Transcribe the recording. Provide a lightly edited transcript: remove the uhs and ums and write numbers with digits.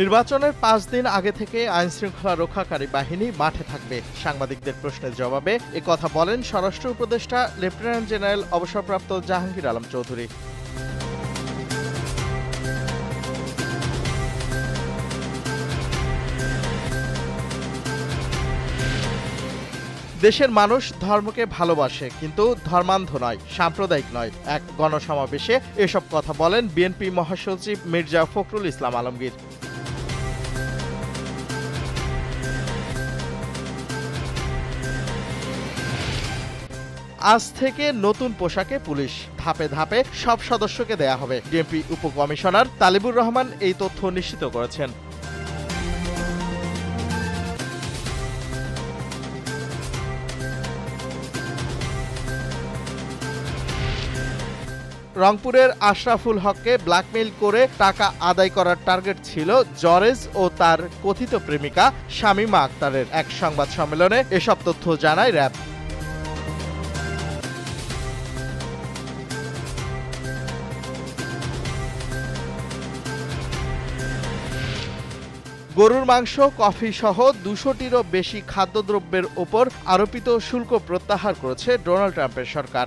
নির্বাচনের ৫ দিন আগে থেকে আইনশৃঙ্খলা রক্ষাকারী বাহিনী মাঠে থাকবে। সাংবাদিকদের প্রশ্নের জবাবে একথা বলেন স্বরাষ্ট্র উপদেষ্টা লেফটেন্যান্ট জেনারেল অবসরপ্রাপ্ত জাহাঙ্গীর আলম চৌধুরী। দেশের মানুষ ধর্মকে ভালোবাসে, কিন্তু ধর্মান্ধ নয়, সাম্প্রদায়িক নয়। এক গণসমাবেশে এসব কথা বলেন বিএনপি মহাসচিব মির্জা ফখরুল ইসলাম আলমগীর। আজ থেকে নতুন পোশাকে পুলিশ, ধাপে ধাপে সব সদস্যকে দেয়া হবে। ডিএমপি উপকমিশনার তালিবুর রহমান এই তথ্য নিশ্চিত করেছেন। রংপুরের আশরাফুল হককে ব্ল্যাকমেইল করে টাকা আদায় করার টার্গেট ছিল জরেজ ও তার কথিত প্রেমিকা শামীমা আক্তারের। এক সংবাদ সম্মেলনে এসব তথ্য জানায় র‍্যাব। গরুর মাংস, কফি সহ ২০০টিরও বেশি খাদ্যদ্রব্যের ওপর আরোপিত শুল্ক প্রত্যাহার করেছে ডোনাল্ড ট্রাম্পের সরকার।